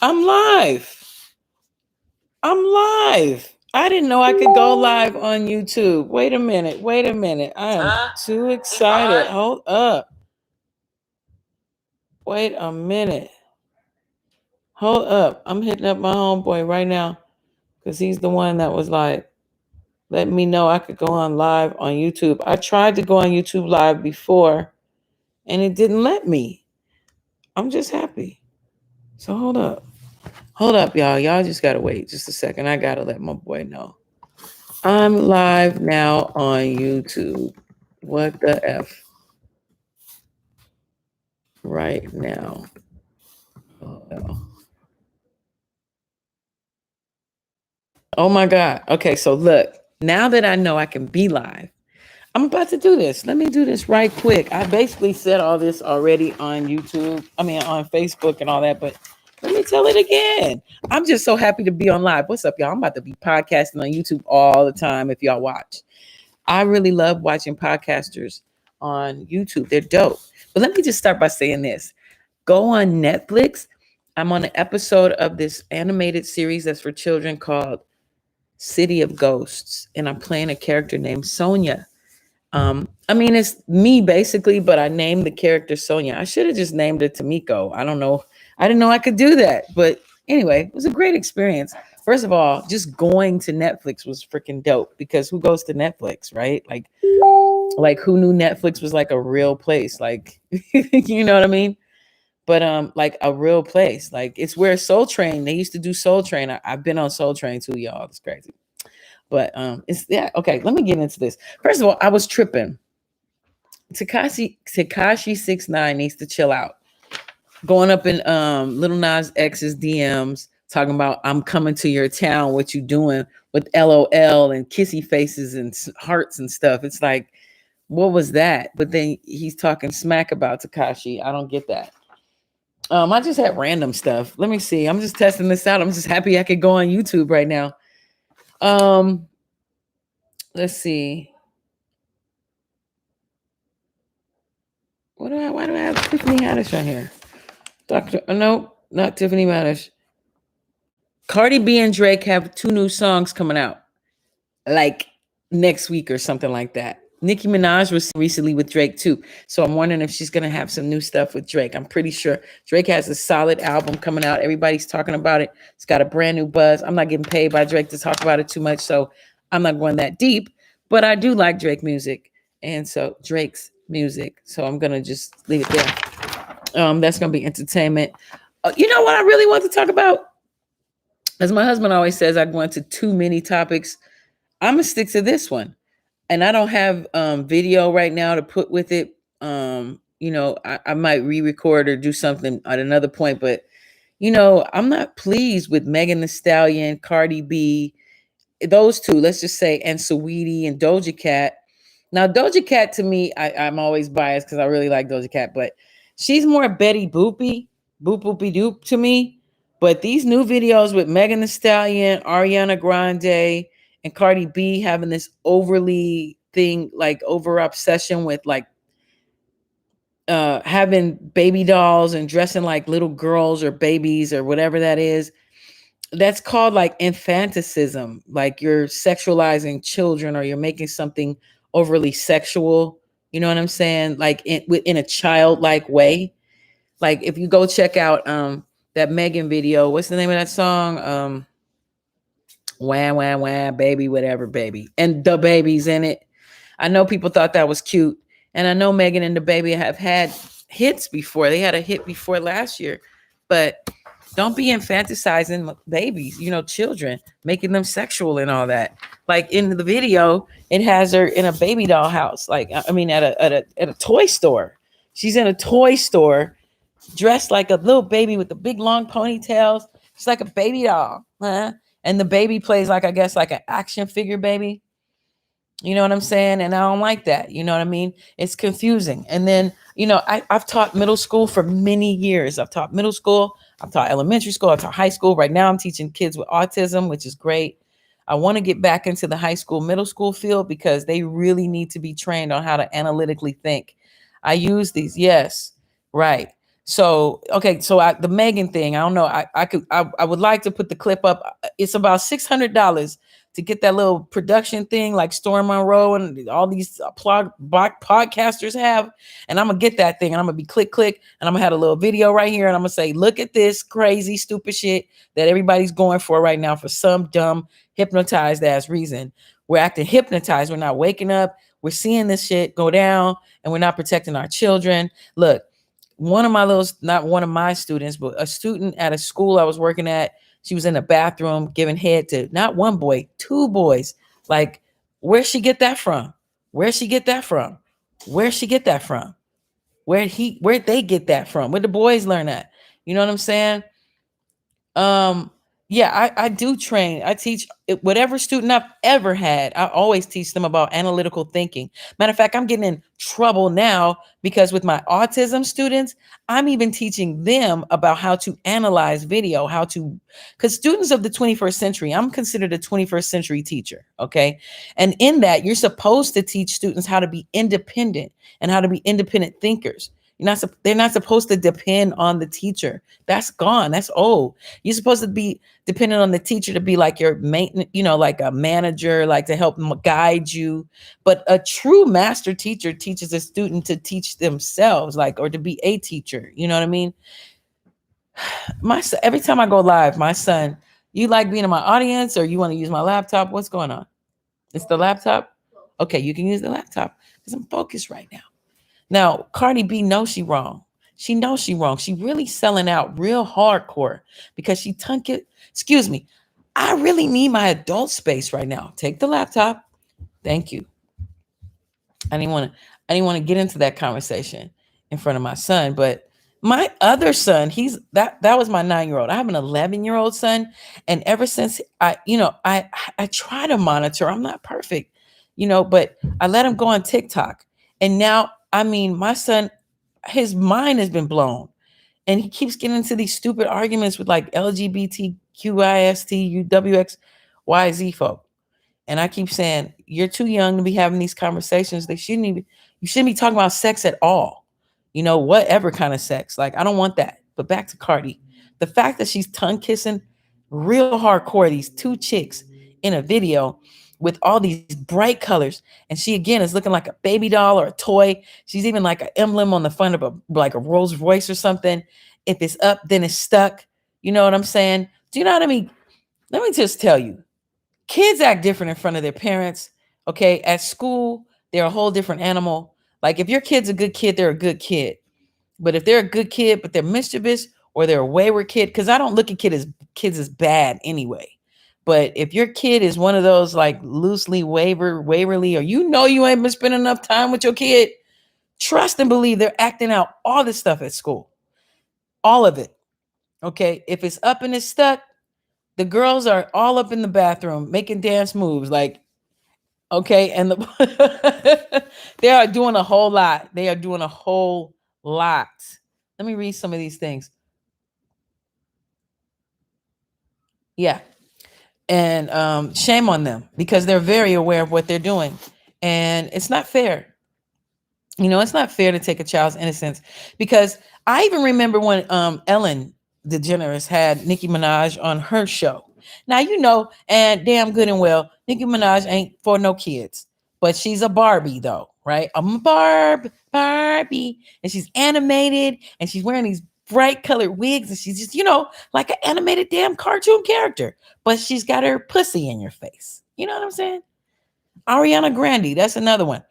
I'm live. I'm live. I didn't know I could go live on YouTube. Wait a minute. Wait a minute. I am too excited. Hold up. Wait a minute. Hold up. I'm hitting up my homeboy right now because he's the one that was like, let me know I could go on live on YouTube. I tried to go on YouTube live before and it didn't let me. I'm just happy. So hold up. Hold up, y'all. Y'all just gotta wait just a second. I gotta let my boy know. I'm live now on YouTube. What the F? Right now. Oh, oh my God. Okay, so look, now that I know I can be live, I'm about to do this. Let me do this right quick. I basically said all this already on YouTube, on Facebook and all that, but let me tell it again. I'm just so happy to be on live. What's up, y'all? I'm about to be podcasting on YouTube all the time if y'all watch. I really love watching podcasters on YouTube. They're dope. But let me just start by saying this. Go on Netflix. I'm on an episode of this animated series that's for children called City of Ghosts. And I'm playing a character named Sonia. It's me basically, but I named the character Sonia. I should have just named it TOMEICKO. I don't know. I didn't know I could do that. But anyway, it was a great experience. First of all, just going to Netflix was freaking dope because who goes to Netflix, right? Like who knew Netflix was like a real place? Like, you know what I mean? But like a real place. Like it's where Soul Train, they used to do Soul Train. I've been on Soul Train too, y'all. It's crazy. But it's yeah, okay, let me get into this. First of all, I was tripping. Takashi 69 needs to chill out. Going up in Little Nas X's DMs talking about I'm coming to your town, what you doing with LOL and kissy faces and hearts and stuff. It's like, what was that? But then he's talking smack about Takashi. I don't get that. I just had random stuff. Let me see. I'm just testing this out. I'm just happy I could go on YouTube right now. Um, let's see. Why do I have Tiffany Haddish on here? No, not Tiffany Haddish. Cardi B and Drake have 2 new songs coming out like next week or something like that. Nicki Minaj was recently with Drake too. So I'm wondering if she's going to have some new stuff with Drake. I'm pretty sure Drake has a solid album coming out. Everybody's talking about it. It's got a brand new buzz. I'm not getting paid by Drake to talk about it too much. So I'm not going that deep, but I do like Drake music. And so Drake's music. So I'm going to just leave it there. That's going to be entertainment. You know what I really want to talk about? As my husband always says, I go into too many topics. I'm gonna stick to this one, and I don't have video right now to put with it. I might re-record or do something at another point, but I'm not pleased with Megan Thee Stallion, Cardi B, those two. Let's just say, and Saweetie and Doja Cat. Now, Doja Cat to me, I'm always biased because I really like Doja Cat, but she's more Betty Boopy, Boop Boopy Doop to me. But these new videos with Megan Thee Stallion, Ariana Grande, and Cardi B having this overly thing, like over obsession with like having baby dolls and dressing like little girls or babies or whatever that is. That's called like infanticism. Like you're sexualizing children or you're making something overly sexual. You know what I'm saying? Like in a childlike way. Like if you go check out that Megan video, what's the name of that song? Wah wah wah baby, whatever baby. And the baby's in it. I know people thought that was cute. And I know Megan and the baby have had hits before. They had a hit before last year. But don't be infantilizing babies, children, making them sexual and all that. Like in the video, it has her in a baby doll house. Like at a toy store. She's in a toy store dressed like a little baby with the big long ponytails. She's like a baby doll, huh? And the baby plays like, I guess, like an action figure baby. You know what I'm saying? And I don't like that. You know what I mean? It's confusing. And then, I've taught middle school for many years. I've taught middle school. I've taught elementary school. I've taught high school. Right now I'm teaching kids with autism, which is great. I want to get back into the high school, middle school field because they really need to be trained on how to analytically think. I use these. Yes, right. So okay, so the Megan thing, I don't know. I would like to put the clip up. It's about $600 to get that little production thing like Storm Monroe and all these podcasters have, and I'm gonna get that thing and I'm gonna be click, and I'm gonna have a little video right here, and I'm gonna say, look at this crazy stupid shit that everybody's going for right now for some dumb hypnotized ass reason. We're acting hypnotized. We're not waking up. We're seeing this shit go down, and we're not protecting our children. Look, not one of my students, but a student at a school I was working at, she was in the bathroom giving head to not one boy, two boys. Like, where'd she get that from? Where'd she get that from? Where'd she get that from? Where'd they get that from? Where'd the boys learn that? You know what I'm saying? Yeah, I do train. I teach whatever student I've ever had. I always teach them about analytical thinking. Matter of fact, I'm getting in trouble now because with my autism students, I'm even teaching them about how to analyze video, because students of the 21st century, I'm considered a 21st century teacher. Okay. And in that, you're supposed to teach students how to be independent and how to be independent thinkers. They're not supposed to depend on the teacher. That's gone. That's old. You're supposed to be dependent on the teacher to be like your maintenance, like a manager, like to help guide you. But a true master teacher teaches a student to teach themselves, or to be a teacher. You know what I mean? My son, every time I go live, my son, you like being in my audience or you want to use my laptop? What's going on? It's the laptop? Okay, you can use the laptop because I'm focused right now. Now, Cardi B knows she wrong. She knows she wrong. She really selling out real hardcore because she excuse me. I really need my adult space right now. Take the laptop. Thank you. I didn't want to get into that conversation in front of my son, but my other son, that was my 9-year-old. I have an 11-year-old son, and ever since I try to monitor. I'm not perfect, but I let him go on TikTok, and now my son, his mind has been blown, and he keeps getting into these stupid arguments with like LGBTQISTUWXYZ folk. And I keep saying, you're too young to be having these conversations. You shouldn't be talking about sex at all. Whatever kind of sex. Like, I don't want that. But back to Cardi. The fact that she's tongue kissing real hardcore, these two chicks in a video with all these bright colors. And she, again, is looking like a baby doll or a toy. She's even like an emblem on the front of a Rolls Royce or something. If it's up, then it's stuck. You know what I'm saying? Do you know what I mean? Let me just tell you. Kids act different in front of their parents. Okay. At school, they're a whole different animal. Like, if your kid's a good kid, they're a good kid. But if they're a good kid, but they're mischievous or they're a wayward kid, because I don't look at kids as bad anyway. But if your kid is one of those like loosely waverly, or you ain't been spending enough time with your kid, trust and believe they're acting out all this stuff at school. All of it. Okay. If it's up and it's stuck, the girls are all up in the bathroom making dance moves. Like, okay. And they are doing a whole lot. They are doing a whole lot. Let me read some of these things. Yeah. And shame on them because they're very aware of what they're doing. And it's not fair. It's not fair to take a child's innocence, because I even remember when Ellen DeGeneres had Nicki Minaj on her show. Now, and damn good and well, Nicki Minaj ain't for no kids, but she's a Barbie though, right? I'm a Barbie, and she's animated, and she's wearing these bright colored wigs, and she's just, like an animated damn cartoon character, but she's got her pussy in your face. You know what I'm saying? Ariana Grande, that's another one.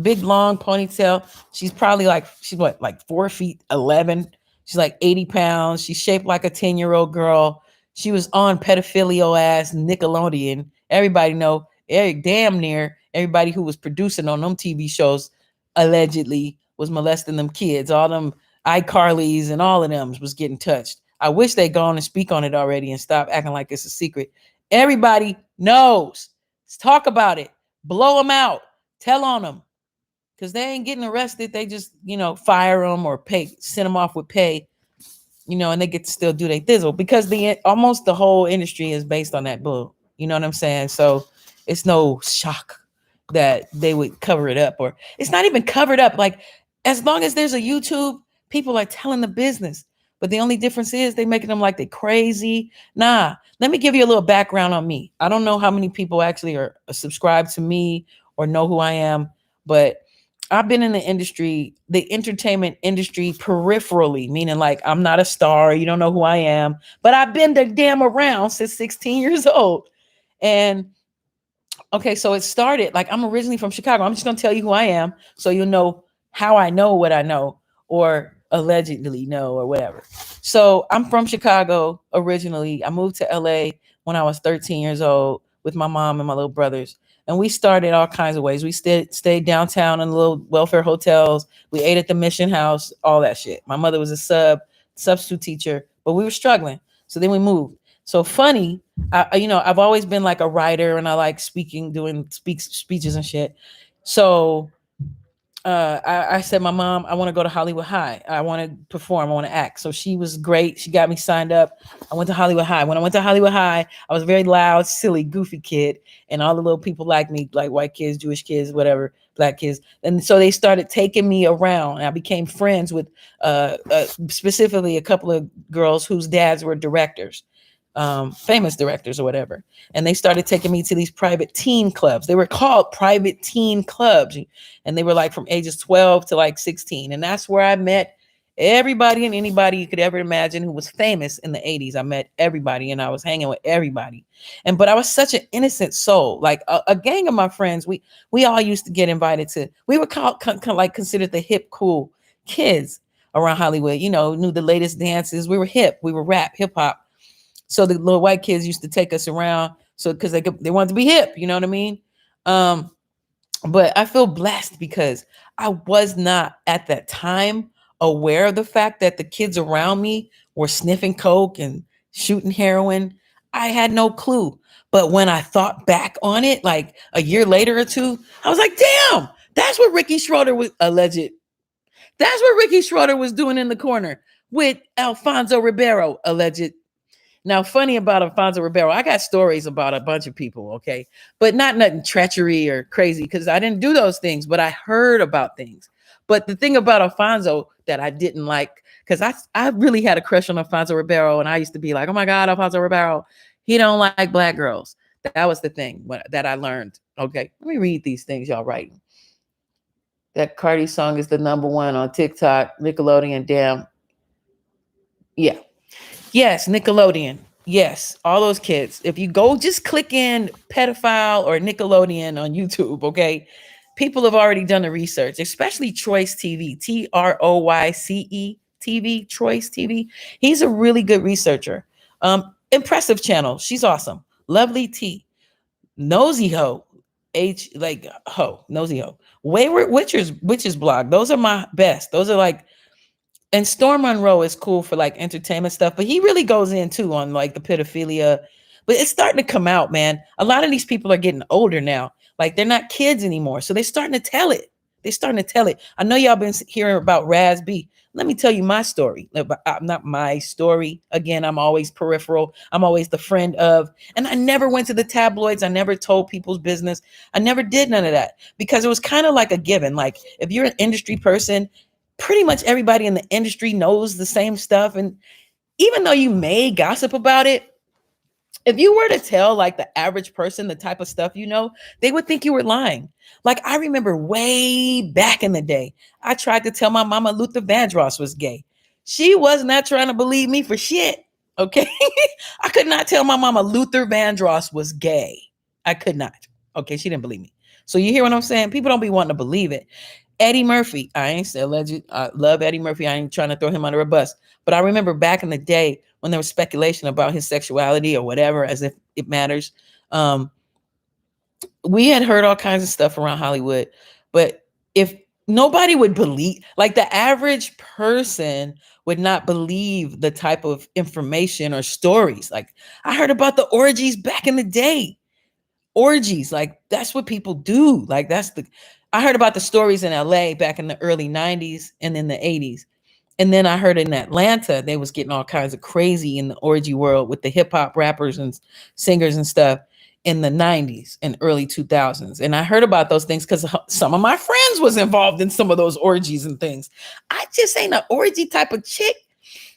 Big long ponytail. She's probably like 4'11". She's like 80 pounds. She's shaped like a 10-year-old girl. She was on pedophilio ass Nickelodeon. Everybody know, damn near everybody who was producing on them TV shows allegedly was molesting them kids. All them iCarlys and all of them was getting touched. I wish they'd gone and speak on it already and stop acting like it's a secret. Everybody knows. Let's talk about it. Blow them out. Tell on them. Because they ain't getting arrested. They just, fire them or send them off with pay, and they get to still do their thizzle, because almost the whole industry is based on that bull. You know what I'm saying? So it's no shock that they would cover it up, or it's not even covered up. Like, as long as there's a YouTube People are telling the business, but the only difference is they making them like they crazy. Nah, let me give you a little background on me. I don't know how many people actually are subscribed to me or know who I am, but I've been in the industry, the entertainment industry peripherally, meaning like I'm not a star, you don't know who I am, but I've been the damn around since 16 years old. And okay, so it started like I'm originally from Chicago. I'm just gonna tell you who I am so you'll know how I know what I know or allegedly know or whatever. So I'm from Chicago originally. I moved to LA when I was 13 years old with my mom and my little brothers. And we started all kinds of ways. We stayed downtown in little welfare hotels. We ate at the Mission House, all that shit. My mother was a substitute teacher, but we were struggling. So then we moved. So funny, I've always been like a writer and I like speaking, doing speeches and shit. So I said, my mom, I want to go to Hollywood High. I want to perform. I want to act. So she was great. She got me signed up. I went to Hollywood High. When I went to Hollywood High, I was a very loud, silly, goofy kid. And all the little people like me, like white kids, Jewish kids, whatever, black kids. And so they started taking me around. And I became friends with specifically a couple of girls whose dads were directors. Famous directors or whatever. And they started taking me to these private teen clubs. They were called private teen clubs. And they were like from ages 12 to like 16. And that's where I met everybody and anybody you could ever imagine who was famous in the 80s. I met everybody and I was hanging with everybody. But I was such an innocent soul. Like a gang of my friends, we all used to get invited to, we were called like considered the hip, cool kids around Hollywood, knew the latest dances. We were hip, we were rap, hip hop. So the little white kids used to take us around, so because they wanted to be hip, you know what I mean? But I feel blessed because I was not at that time aware of the fact that the kids around me were sniffing coke and shooting heroin. I had no clue. But when I thought back on it, like a year later or two, I was like, damn, that's what Ricky Schroeder was alleged. That's what Ricky Schroeder was doing in the corner with Alfonso Ribeiro, alleged. Now, funny about Alfonso Ribeiro, I got stories about a bunch of people, okay? But not nothing treachery or crazy because I didn't do those things, but I heard about things. But the thing about Alfonso that I didn't like, because I really had a crush on Alfonso Ribeiro, and I used to be like, oh my God, Alfonso Ribeiro, he don't like black girls. That was the thing that I learned, okay? Let me read these things y'all writing. That CARDI song is the #1 on TikTok, Nickelodeon, damn. Yeah. Yes, Nickelodeon. Yes, all those kids. If you go just click in pedophile or Nickelodeon on YouTube, okay? People have already done the research, especially Troyce TV, TROYCE TV, Troyce TV. He's a really good researcher. Impressive channel. She's awesome. Lovely T. Nosy Ho. Nosy Ho. Wayward Witches blog. Those are my best. Those are like, and Storm Monroe is cool for like entertainment stuff, but he really goes in too on like the pedophilia. But it's starting to come out, man. A lot of these people are getting older now. Like they're not kids anymore. So they're starting to tell it. They're starting to tell it. I know y'all been hearing about Raz B. Let me tell you my story. Not my story. Again, I'm always peripheral. I'm always the friend of, and I never went to the tabloids. I never told people's business. I never did none of that because it was kind of like a given. Like if you're an industry person, pretty much everybody in the industry knows the same stuff. And even though you may gossip about it, if you were to tell like the average person the type of stuff you know, they would think you were lying. Like I remember way back in the day, I tried to tell my mama Luther Vandross was gay. She was not trying to believe me for shit. Okay. I could not tell my mama Luther Vandross was gay. I could not. Okay. She didn't believe me. So you hear what I'm saying? People don't be wanting to believe it. Eddie Murphy, I ain't alleged. I love Eddie Murphy. I ain't trying to throw him under a bus. But I remember back in the day when there was speculation about his sexuality or whatever, as if it matters. We had heard all kinds of stuff around Hollywood. But if nobody would believe, like the average person would not believe the type of information or stories. Like I heard about the orgies back in the day. Orgies, like that's what people do. Like I heard about the stories in LA back in the early 90s and in the 80s. And then I heard in Atlanta, they was getting all kinds of crazy in the orgy world with the hip hop rappers and singers and stuff. in the 90s and early 2000s. And I heard about those things because some of my friends was involved in some of those orgies and things. I just ain't an orgy type of chick.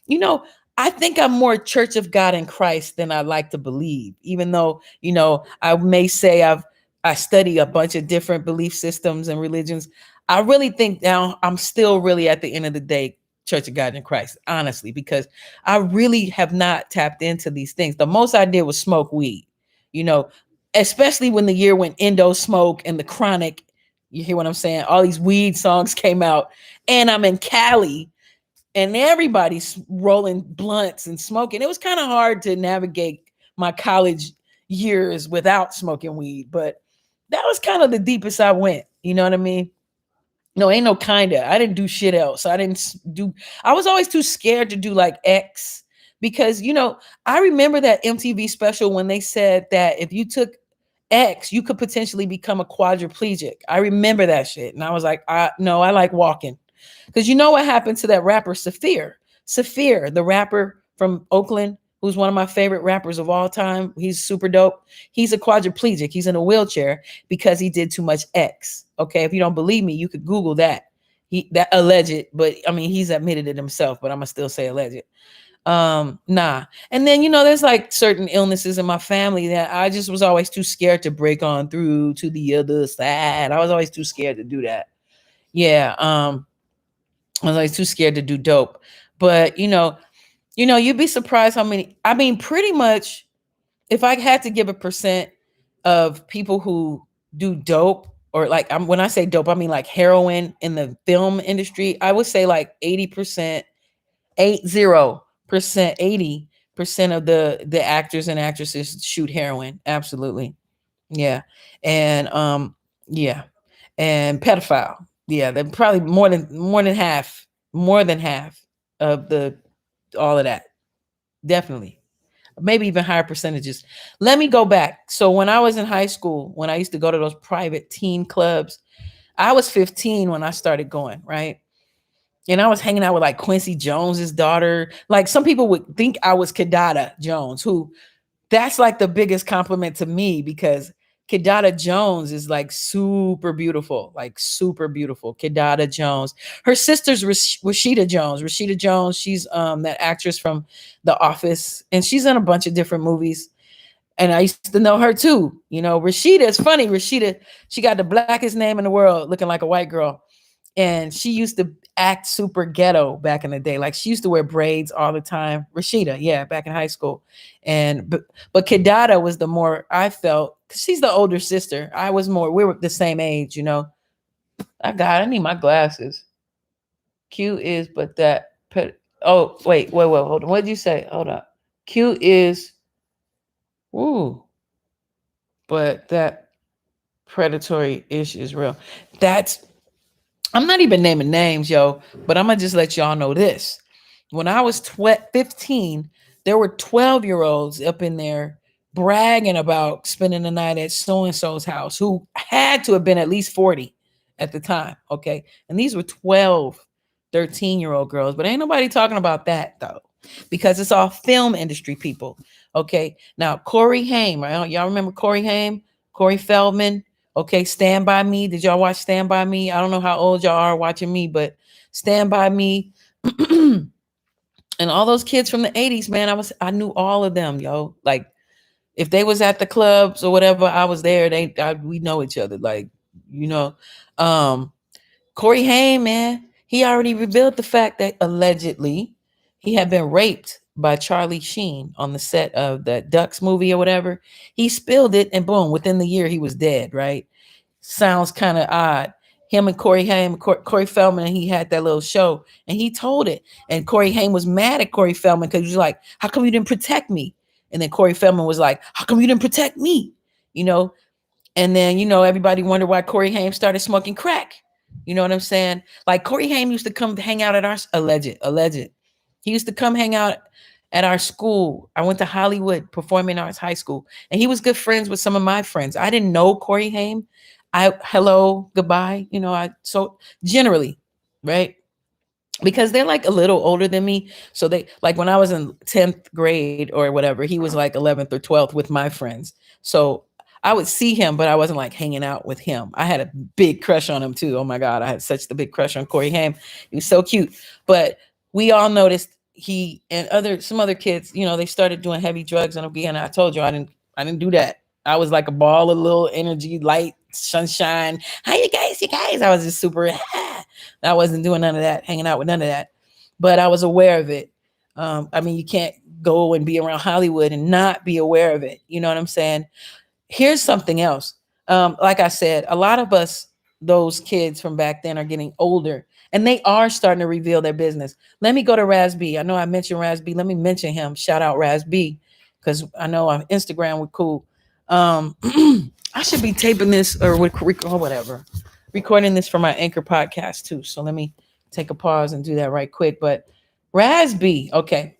You know, I think I'm more Church of God in Christ than I like to believe, even though, I may say I study a bunch of different belief systems and religions. I really think now I'm still really at the end of the day Church of God in Christ, honestly, because I really have not tapped into these things. The most I did was smoke weed, you know, especially when the year when Endo Smoke and the Chronic, you hear what I'm saying? All these weed songs came out, and I'm in Cali and everybody's rolling blunts and smoking. It was kind of hard to navigate my college years without smoking weed, but that was kind of the deepest I went. You know what I mean? No, ain't no kinda. I didn't do shit else. I was always too scared to do like X because, I remember that MTV special when they said that if you took X, you could potentially become a quadriplegic. I remember that shit. And I was like, no, I like walking. Because you know what happened to that rapper, Saphir? Saphir, the rapper from Oakland, who's one of my favorite rappers of all time. He's super dope. He's a quadriplegic. He's in a wheelchair because he did too much X. Okay, if you don't believe me, you could Google that. That alleged, but I mean, he's admitted it himself, but I'm gonna still say alleged. Nah. And then, there's like certain illnesses in my family that I just was always too scared to break on through to the other side. I was always too scared to do that. Yeah. I was always too scared to do dope. But you'd be surprised how many, I mean, pretty much if I had to give a percent of people who do dope, or like when I say dope, I mean like heroin in the film industry, I would say like 80%, 80% of the actors and actresses shoot heroin. Absolutely. Yeah. And yeah. And pedophile. Yeah, they're probably more than half of the all of that. Definitely. Maybe even higher percentages. Let me go back. So when I was in high school, when I used to go to those private teen clubs, I was 15 when I started going, right? And I was hanging out with like Quincy Jones's daughter. Like some people would think I was Kadada Jones, who that's like the biggest compliment to me because Kidada Jones is like super beautiful, like super beautiful. Kidada Jones. Her sister's Rashida Jones. Rashida Jones, she's that actress from The Office, and she's in a bunch of different movies. And I used to know her too. Rashida is funny. Rashida, she got the blackest name in the world, looking like a white girl. And she used to act super ghetto back in the day. Like she used to wear braids all the time. Rashida, yeah, back in high school. And but Kidada was the more I felt, because she's the older sister. I was more, we were the same age. I need my glasses. Q is, but that oh, wait, hold on. What did you say? Hold on. Q is ooh, but that predatory issue is real. That's I'm not even naming names, yo, but I'm gonna just let y'all know this. When I was 15, there were 12-year-olds up in there bragging about spending the night at so-and-so's house who had to have been at least 40 at the time. Okay. And these were 12, 13-year-old girls, but ain't nobody talking about that though, because it's all film industry people. Okay. Now, Corey Haim, right? Y'all remember Corey Haim? Corey Feldman. Okay, Stand By Me. Did y'all watch Stand By Me? I don't know how old y'all are watching me, but Stand By Me. And all those kids from the 80s, man, I knew all of them, yo. Like if they was at the clubs or whatever, I was there. We know each other. Like, you know, um, Corey Haim, man, he already revealed the fact that allegedly he had been raped by Charlie Sheen on the set of the Ducks movie or whatever. He spilled it and boom, within the year he was dead, right? Sounds kind of odd. Him and Corey Haim, Corey Feldman, he had that little show and he told it. And Corey Haim was mad at Corey Feldman because he was like, how come you didn't protect me? And then Corey Feldman was like, how come you didn't protect me? You know, and then, everybody wondered why Corey Haim started smoking crack. You know what I'm saying? Like Corey Haim used to come hang out at our alleged. He used to come hang out at our school. I went to Hollywood Performing Arts High School, and he was good friends with some of my friends. I didn't know Corey Haim. Hello, goodbye. So generally, right? Because they're like a little older than me. So they like when I was in 10th grade or whatever, he was like 11th or 12th with my friends. So I would see him, but I wasn't like hanging out with him. I had a big crush on him too. Oh my God. I had such the big crush on Corey Haim. He was so cute. But we all noticed he and some other kids, they started doing heavy drugs. And again, I told you I didn't do that. I was like a ball of little energy, light, sunshine. Hi, you guys, you guys. I was just super. I wasn't doing none of that, hanging out with none of that. But I was aware of it. I mean, you can't go and be around Hollywood and not be aware of it. You know what I'm saying? Here's something else. Like I said, a lot of us, those kids from back then, are getting older and they are starting to reveal their business. Let me go to Raz B. I know I mentioned Raz B. Let me mention him. Shout out Raz B, because I know on Instagram we're cool. I should be taping this or whatever, recording this for my Anchor podcast too. So let me take a pause and do that right quick. But Raz B, okay.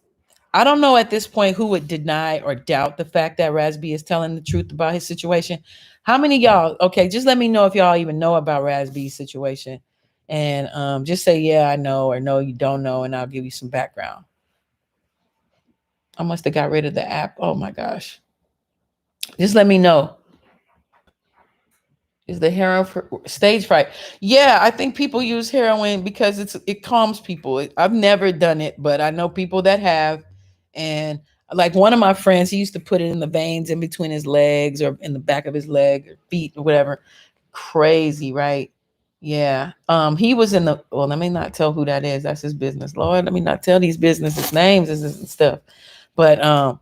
I don't know at this point who would deny or doubt the fact that Raz B is telling the truth about his situation. How many of y'all, okay, just let me know if y'all even know about Raz B's situation. And just say, yeah, I know, or no, you don't know, and I'll give you some background. I must have got rid of the app. Oh my gosh. Just let me know. Is the heroin for stage fright? Yeah, I think people use heroin because it calms people. I've never done it, but I know people that have. And like one of my friends, he used to put it in the veins in between his legs or in the back of his leg or feet or whatever. Crazy, right? Yeah. He was in the, well, let me not tell who that is. That's his business. Lord, let me not tell these businesses names and stuff. But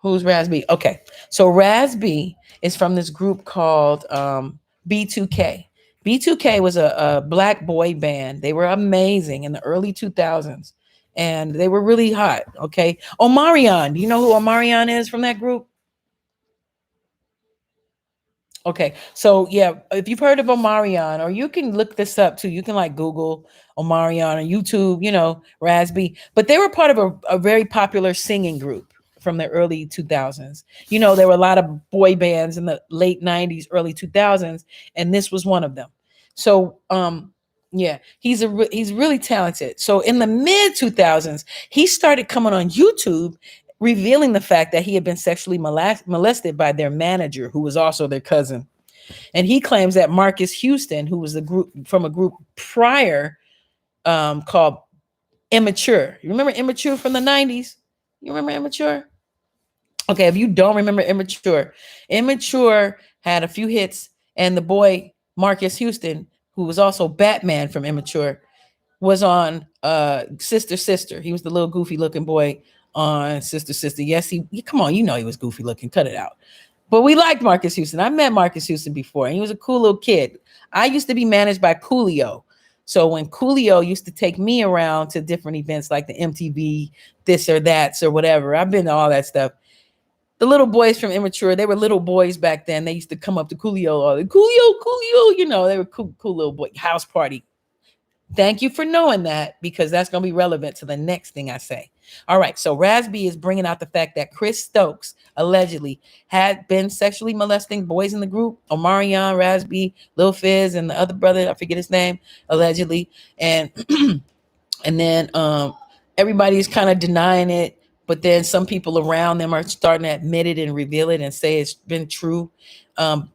who's Raz B? Okay. So Raz B is from this group called B2K. B2K was a black boy band. They were amazing in the early 2000s. And they were really hot. Okay. Omarion. Do you know who Omarion is from that group? Okay. So yeah, if you've heard of Omarion, or you can look this up too. You can like Google Omarion on YouTube, Raz B. But they were part of a very popular singing group from the early 2000s. There were a lot of boy bands in the late 90s, early 2000s, and this was one of them. So yeah, he's really talented. So in the mid 2000s, he started coming on YouTube revealing the fact that he had been sexually molested by their manager, who was also their cousin. And he claims that Marcus Houston, who was a group prior, called Immature. You remember Immature from the 90s? You remember Immature? Okay, if you don't remember Immature had a few hits, and the boy Marcus Houston, who was also Batman from Immature, was on Sister Sister. He was the little goofy looking boy on Sister Sister. Yes, he come on, he was goofy looking. Cut it out. But we liked Marcus Houston. I met Marcus Houston before, and he was a cool little kid. I used to be managed by Coolio. So when Coolio used to take me around to different events like the MTV, this or that, or whatever, I've been to all that stuff. The little boys from Immature, they were little boys back then. They used to come up to Coolio, all the Coolio, they were cool little boy house party. Thank you for knowing that, because that's going to be relevant to the next thing I say. All right. So Raz B is bringing out the fact that Chris Stokes allegedly had been sexually molesting boys in the group. Omarion, Raz B, Lil Fizz, and the other brother, I forget his name, allegedly. And and then everybody's kind of denying it. But then some people around them are starting to admit it and reveal it and say it's been true.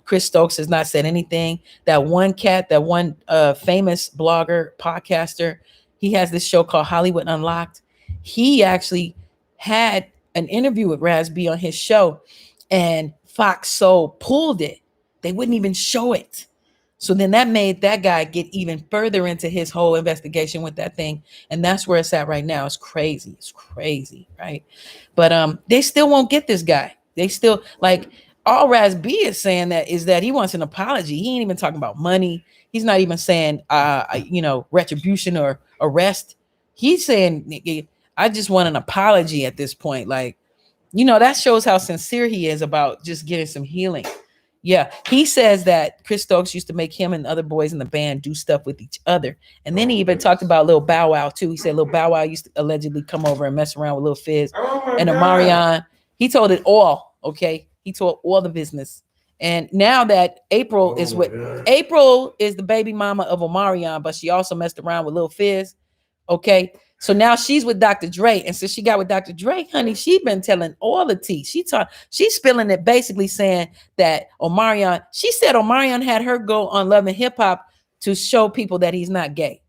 Chris Stokes has not said anything. That one famous blogger, podcaster, he has this show called Hollywood Unlocked. He actually had an interview with Raz B on his show, and Fox Soul pulled it. They wouldn't even show it. So then that made that guy get even further into his whole investigation with that thing. And that's where it's at right now. It's crazy. It's crazy, right? But they still won't get this guy. They still, like, all Raz B is saying is that he wants an apology. He ain't even talking about money. He's not even saying retribution or arrest. He's saying, I just want an apology at this point. Like, that shows how sincere he is about just getting some healing. Yeah, he says that Chris Stokes used to make him and other boys in the band do stuff with each other. And then he even talked about Lil Bow Wow too. He said Lil Bow Wow used to allegedly come over and mess around with Lil Fizz and Omarion. He told it all, okay? He told all the business. And now that April is the baby mama of Omarion, but she also messed around with Lil Fizz, okay? So now she's with Dr. Dre. And since she got with Dr. Dre, honey, she been telling all the tea. She's spilling it, basically saying that Omarion, she said Omarion had her go on Love and Hip Hop to show people that he's not gay.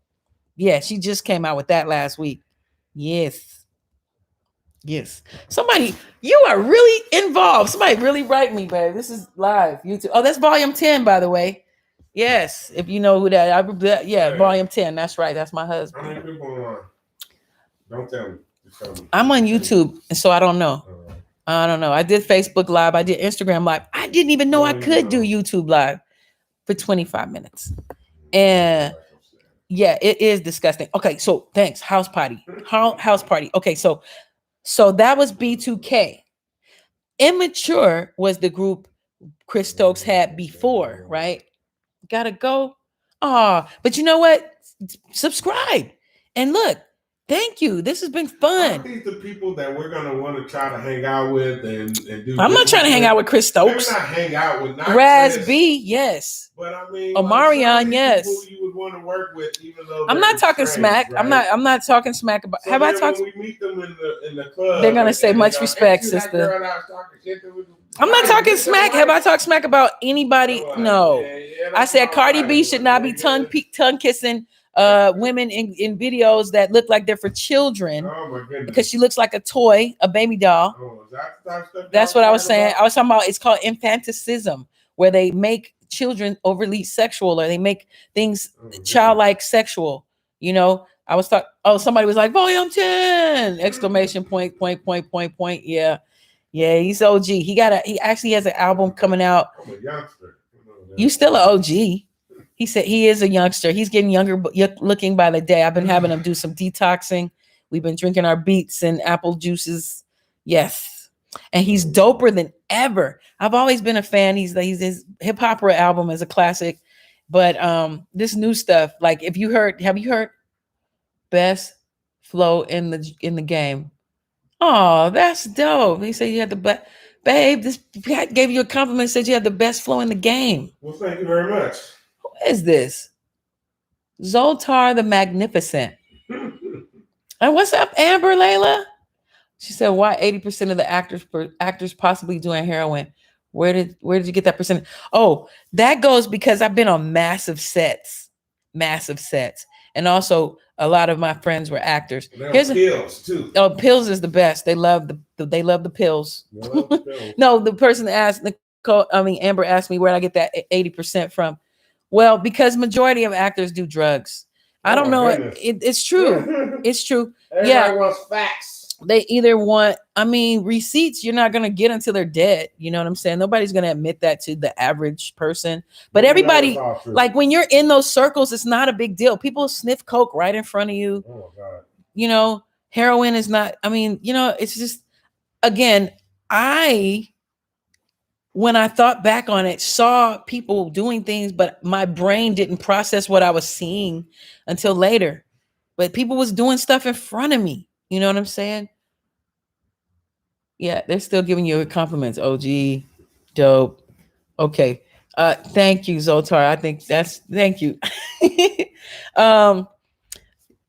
Yeah, she just came out with that last week. Yes. Somebody, you are really involved. Somebody really write me, babe. This is live YouTube. Oh, that's volume 10, by the way. Yes, if you know who that. Yeah, volume 10. That's right. That's my husband. How many people on? Don't tell me. I'm on YouTube, and so I don't know. I don't know. I did Facebook Live. I did Instagram Live. I didn't even know I could do YouTube Live for 25 minutes. And yeah, it is disgusting. Okay, so thanks. House party. House party. Okay, so that was B2K. Immature was the group Chris Stokes had before, right? Gotta go. But you know what? Subscribe and look. Thank you. This has been fun. Aren't these the people that we're gonna want to try to hang out with and do? I'm not trying to hang out with Chris Stokes. Maybe not hang out with Raz B, yes. But I mean, Omarion, yes. People you would want to work with, even though I'm not talking smack. Right? I'm not talking smack about. So have I talked? When we meet them in the club, they're gonna say much respect, sister. I'm not talking smack. Have I talked smack about anybody? No. I said Cardi B should not be tongue kissing women in videos that look like they're for children. Oh my goodness. Because she looks like a toy, a baby doll. That's what I was saying. I was talking about, it's called infanticism, where they make children overly sexual, or they make things childlike sexual. You know, I was talking, somebody was like, volume 10, exclamation point. Yeah. Yeah, he's OG. He actually has an album coming out. I'm a youngster. You still an OG. He said he is a youngster. He's getting younger looking by the day. I've been having him do some detoxing. We've been drinking our beets and apple juices. Yes. And he's doper than ever. I've always been a fan. His hip hopera album is a classic. But this new stuff, like have you heard Best Flow in the Game? Oh, that's dope. He said you had the best. Babe, this guy gave you a compliment, said you had the best flow in the game. Well, thank you very much. Who is this? Zoltar the Magnificent. And what's up, Amber Layla? She said, why 80% of the actors possibly doing heroin? Where did you get that percentage? Oh, that goes because I've been on massive sets. And also a lot of my friends were actors. Here's pills too. Oh, pills is the best. They love the pills. No, the person asked Amber asked me where I get that 80% from. Well, because majority of actors do drugs. I don't know. It's true. It's true. Everybody wants facts. They either want, receipts you're not going to get until they're dead. You know what I'm saying? Nobody's going to admit that to the average person. But everybody, like when you're in those circles, it's not a big deal. People sniff coke right in front of you. Oh, God. You know, heroin is not, it's just, again, when I thought back on it, saw people doing things, but my brain didn't process what I was seeing until later. But people was doing stuff in front of me. You know what I'm saying? Yeah, they're still giving you compliments. OG, dope. Okay. Thank you, Zoltar. I think thank you.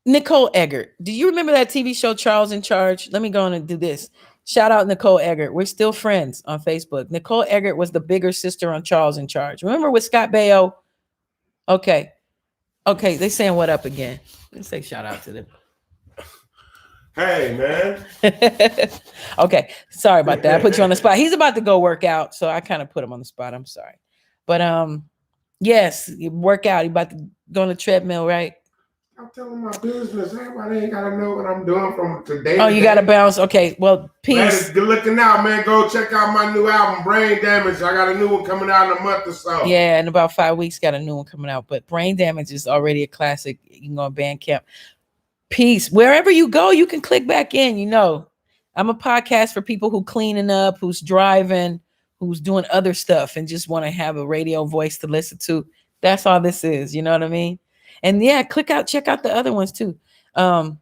Nicole Eggert. Do you remember that TV show Charles in Charge? Let me go on and do this. Shout out Nicole Eggert. We're still friends on Facebook. Nicole Eggert was the bigger sister on Charles in Charge. Remember with Scott Baio? Okay. They saying what up again. Let's say shout out to them. Hey, man. Okay. Sorry about that. I put you on the spot. He's about to go work out, so I kind of put him on the spot. I'm sorry. But yes, you work out. You about to go on the treadmill, right? I'm telling my business. Everybody ain't gotta know what I'm doing from today. Oh, you gotta bounce. Okay. Well, peace. Good looking out, man. Go check out my new album, Brain Damage. I got a new one coming out in a month or so. Yeah, in about 5 weeks, got a new one coming out. But Brain Damage is already a classic. You can go on Bandcamp. Peace. Wherever you go, you can click back in. You know, I'm a podcast for people who cleaning up, who's driving, who's doing other stuff, and just want to have a radio voice to listen to. That's all this is. You know what I mean? And yeah, check out the other ones too. You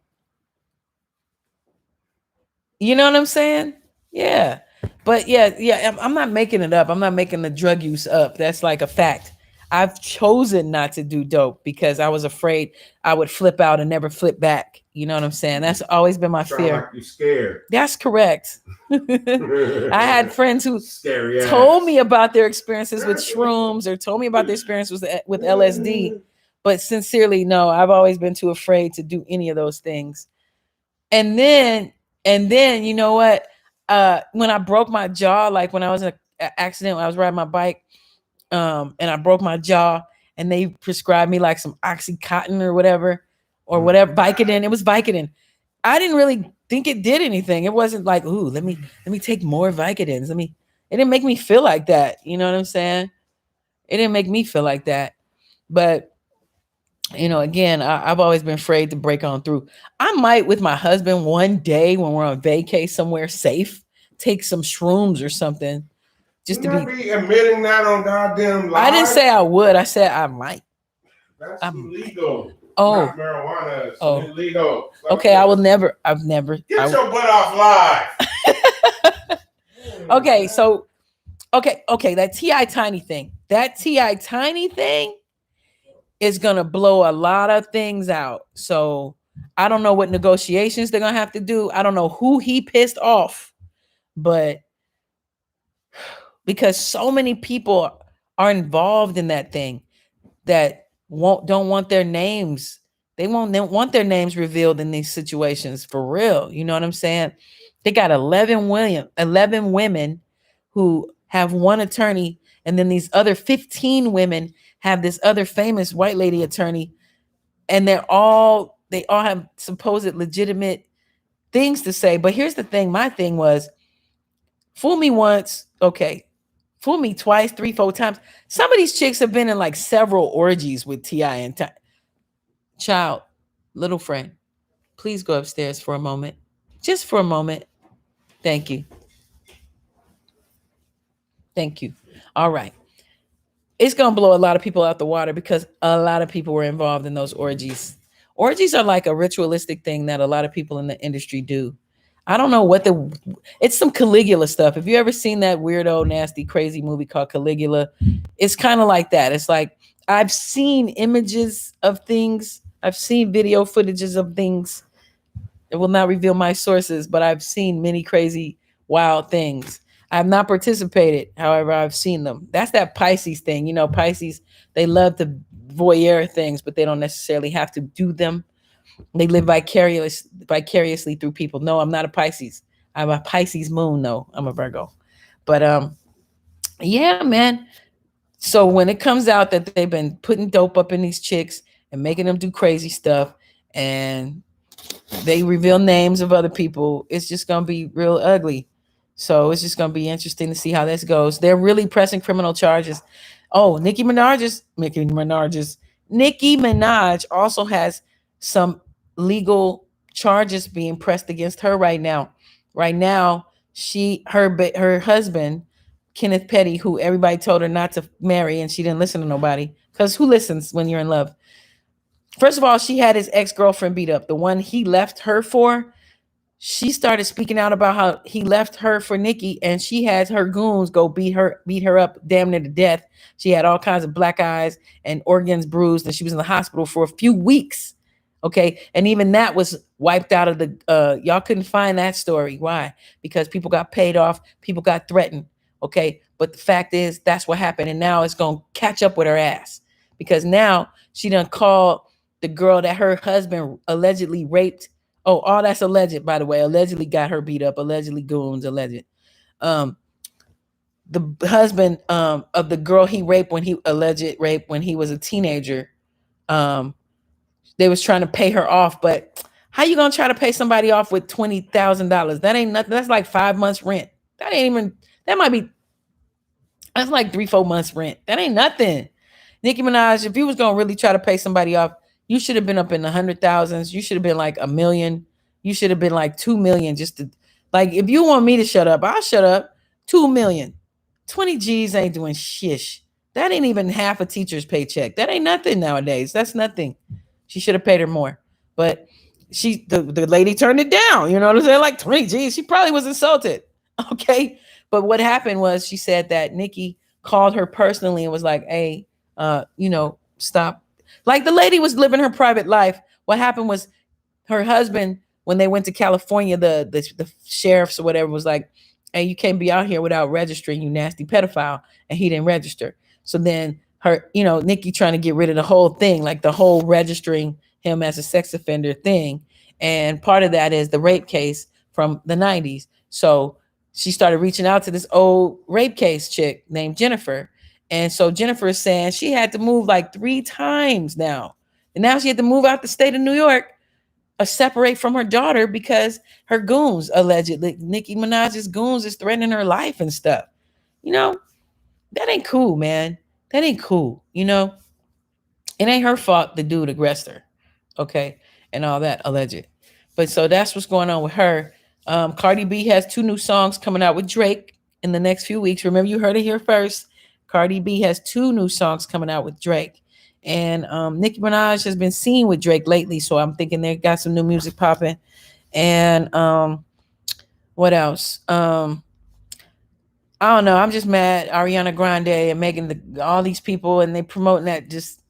know what I'm saying? Yeah. But yeah, I'm not making it up. I'm not making the drug use up. That's like a fact. I've chosen not to do dope because I was afraid I would flip out and never flip back. You know what I'm saying? That's always been my fear. Like you scared. That's correct. I had friends who Scary told me about their experiences with shrooms or told me about their experiences with LSD. But sincerely, no, I've always been too afraid to do any of those things. And then, you know what? When I broke my jaw, like when I was in an accident, when I was riding my bike, and I broke my jaw, and they prescribed me like some Oxycontin or whatever, Vicodin. It was Vicodin. I didn't really think it did anything. It wasn't like, ooh, let me take more Vicodins. It didn't make me feel like that. You know what I'm saying? It didn't make me feel like that. But you know, again, I've always been afraid to break on through. I might, with my husband, one day when we're on vacay somewhere safe, take some shrooms or something. Just to be admitting that on goddamn live. I didn't say I would. I said I might. That's illegal. Oh, not marijuana. It's illegal. Okay, I will never. I've never. Get your butt off live. Okay, so okay, that T.I. Tiny thing. That T.I. Tiny thing is gonna blow a lot of things out. So I don't know what negotiations they're gonna have to do. I don't know who he pissed off, but because so many people are involved in that thing that don't want their names. They want their names revealed in these situations for real. You know what I'm saying? They got 11 women who have one attorney, and then these other 15 women have this other famous white lady attorney, and they all have supposed legitimate things to say. But here's the thing. My thing was, fool me once, okay. Fool me twice, 3, 4 times. Some of these chicks have been in like several orgies with T.I. and Child, little friend, please go upstairs for a moment. Just for a moment. Thank you. Thank you. All right. It's going to blow a lot of people out the water because a lot of people were involved in those orgies. Orgies are like a ritualistic thing that a lot of people in the industry do. I don't know what it's some Caligula stuff. Have you ever seen that weirdo, nasty, crazy movie called Caligula? It's kind of like that. It's like, I've seen images of things. I've seen video footages of things. It will not reveal my sources, but I've seen many crazy, wild things. I have not participated. However, I've seen them. That's that Pisces thing. You know, Pisces, they love to voyeur things, but they don't necessarily have to do them. They live vicariously through people. No, I'm not a Pisces. I'm a Pisces moon, though. I'm a Virgo. But yeah, man. So when it comes out that they've been putting dope up in these chicks and making them do crazy stuff, and they reveal names of other people, it's just gonna be real ugly. So it's just gonna be interesting to see how this goes. They're really pressing criminal charges. Oh, Nicki Minaj also has some legal charges being pressed against her right now. Right now, her husband, Kenneth Petty, who everybody told her not to marry, and she didn't listen to nobody, because who listens when you're in love? First of all, she had his ex-girlfriend beat up, the one he left her for. She started speaking out about how he left her for Nikki, and she had her goons go beat her up damn near to death. She had all kinds of black eyes and organs bruised, and she was in the hospital for a few weeks. Okay. And even that was wiped out of the, y'all couldn't find that story. Why? Because people got paid off. People got threatened. Okay. But the fact is, that's what happened. And now it's going to catch up with her ass, because now she done called the girl that her husband allegedly raped. Oh, all that's alleged, by the way. Allegedly got her beat up. Allegedly goons. Alleged. The husband of the girl he raped when he was a teenager. They was trying to pay her off, but how you gonna try to pay somebody off with $20,000? That ain't nothing. That's like 5 months rent. That's like 3-4 months rent. That ain't nothing. Nicki Minaj, if you was gonna really try to pay somebody off, you should have been up in the 100,000s. You should have been like $1 million. You should have been like 2 million just to, like, if you want me to shut up, I'll shut up. 2 million. 20 G's ain't doing shish. That ain't even half a teacher's paycheck. That ain't nothing nowadays. That's nothing. She should have paid her more, but the lady turned it down. You know what I'm saying? Like 20 G's. She probably was insulted. Okay. But what happened was, she said that Nikki called her personally and was like, hey, stop. Like the lady was living her private life. What happened was her husband, when they went to California, the sheriffs or whatever was like, "Hey, you can't be out here without registering, you nasty pedophile," and he didn't register. So then her, Nikki trying to get rid of the whole thing, like the whole registering him as a sex offender thing, and part of that is the rape case from the 90s. So she started reaching out to this old rape case chick named Jennifer. And so Jennifer is saying she had to move like 3 times now. And now she had to move out the state of New York, separate from her daughter because her goons, allegedly, Nicki Minaj's goons, is threatening her life and stuff. That ain't cool, man. That ain't cool. It ain't her fault the dude aggressed her. Okay. And all that alleged. But so that's what's going on with her. Cardi B has 2 new songs coming out with Drake in the next few weeks. Remember, you heard it here first. Cardi B has 2 new songs coming out with Drake. And Nicki Minaj has been seen with Drake lately. So I'm thinking they got some new music popping. And what else? I don't know. I'm just mad. Ariana Grande and Megan, all these people, and they promoting that just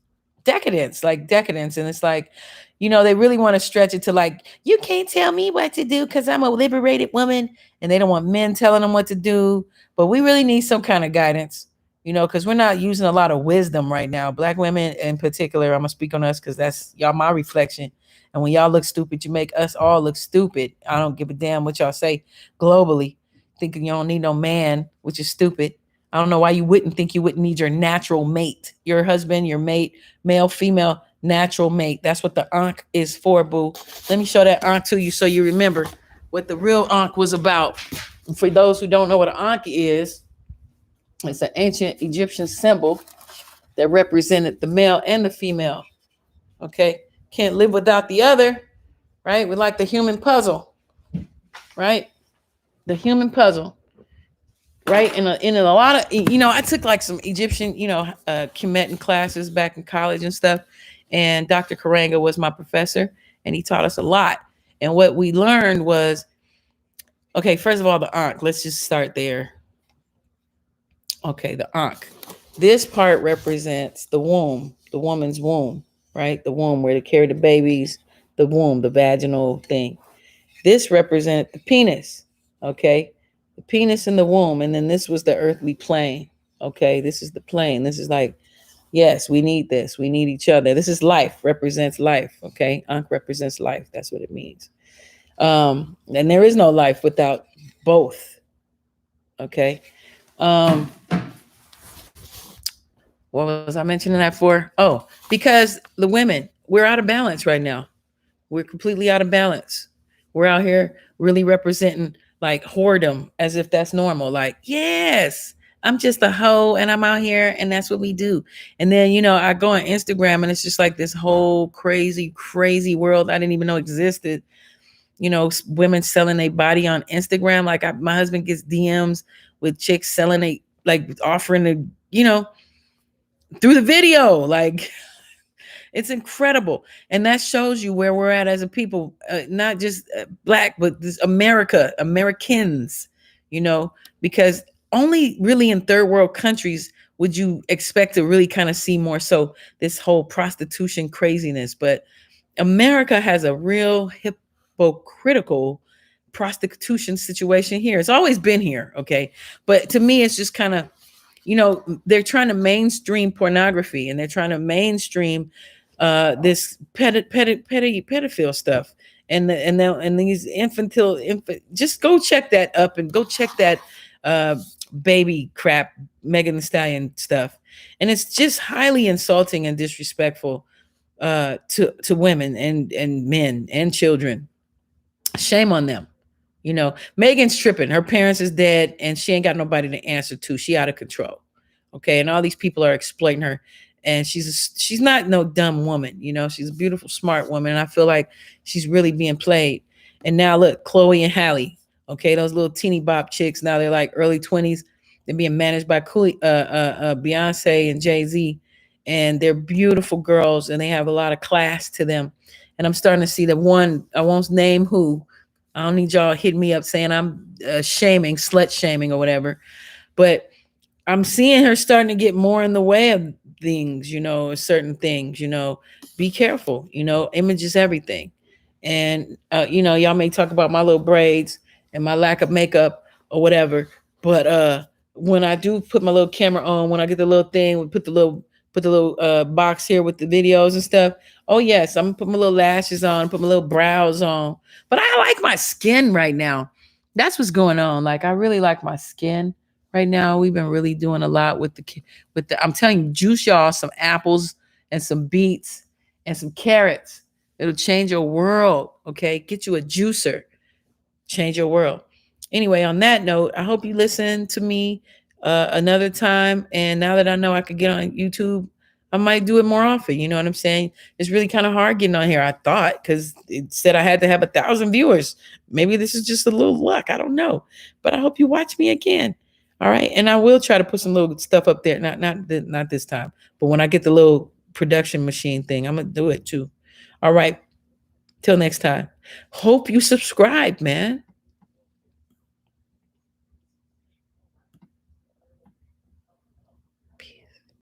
decadence. And it's like, they really want to stretch it to like, you can't tell me what to do because I'm a liberated woman, and they don't want men telling them what to do. But we really need some kind of guidance, because we're not using a lot of wisdom right now. Black women in particular, I'm gonna speak on us because that's y'all my reflection. And when y'all look stupid, you make us all look stupid. I don't give a damn what y'all say globally, thinking you don't need no man, which is stupid. I don't know why you wouldn't think you wouldn't need your natural mate, your husband, your mate, male, female, natural mate. That's what the Ankh is for, boo. Let me show that Ankh to you so you remember what the real Ankh was about. And for those who don't know what an Ankh is, it's an ancient Egyptian symbol that represented the male and the female. Okay? Can't live without the other, right? We're like the human puzzle, right? The human puzzle. Right. And in a lot of, I took like some Egyptian, Kemetan classes back in college and stuff. And Dr. Karanga was my professor, and he taught us a lot. And what we learned was, okay, first of all, the Ankh. Let's just start there. Okay, the Ankh. This part represents the womb, the woman's womb, right? The womb where they carry the babies, the womb, the vaginal thing. This represented the penis, okay? The penis in the womb, and then this was the earthly plane. Okay, this is the plane. This is like, yes, we need this. We need each other. This is life, represents life. Okay, Ankh represents life. That's what it means. And there is no life without both. Okay. What was I mentioning that for? Oh, because the women, we're out of balance right now. We're completely out of balance. We're out here really representing like whoredom as if that's normal. Like, yes, I'm just a hoe and I'm out here and that's what we do. And then, I go on Instagram and it's just like this whole crazy, crazy world I didn't even know existed. Women selling their body on Instagram. Like my husband gets DMs with chicks selling offering to, through the video. Like, it's incredible. And that shows you where we're at as a people, not just Black, but this Americans, because only really in third world countries would you expect to really kind of see more so this whole prostitution craziness. But America has a real hypocritical prostitution situation here. It's always been here. Okay. But to me, it's just kind of, they're trying to mainstream pornography, and they're trying to mainstream this pedophile stuff, and these just go check that up and go check that baby crap Megan Thee Stallion stuff, and it's just highly insulting and disrespectful to women and men and children. Shame on them. Megan's tripping. Her parents is dead, and she ain't got nobody to answer to. She out of control. Okay, and all these people are exploiting her. And she's not no dumb woman, she's a beautiful, smart woman. And I feel like she's really being played. And now look, Chloe and Halle, okay, those little teeny bop chicks, now they're like early 20s. They're being managed by Beyonce and Jay-Z. And they're beautiful girls, and they have a lot of class to them. And I'm starting to see the one, I won't name who. I don't need y'all hitting me up saying I'm slut shaming or whatever. But I'm seeing her starting to get more in the way of things, you know, certain things, you know, be careful, you know, image is everything. And, you know, y'all may talk about my little braids and my lack of makeup or whatever. But when I do put my little camera on, when I get the little thing, we put the little box here with the videos and stuff. Oh yes, I'm gonna put my little lashes on, put my little brows on. But I like my skin right now. That's what's going on. Like I really like my skin right now. We've been really doing a lot with the. I'm telling you, juice y'all some apples and some beets and some carrots. It'll change your world. Okay, get you a juicer, change your world. Anyway, on that note, I hope you listen to me another time. And now that I know I could get on YouTube, I might do it more often. You know what I'm saying? It's really kind of hard getting on here, I thought, because it said I had to have 1,000 viewers. Maybe this is just a little luck. I don't know. But I hope you watch me again. All right. And I will try to put some little stuff up there. Not this time. But when I get the little production machine thing, I'm going to do it too. All right. Till next time. Hope you subscribe, man.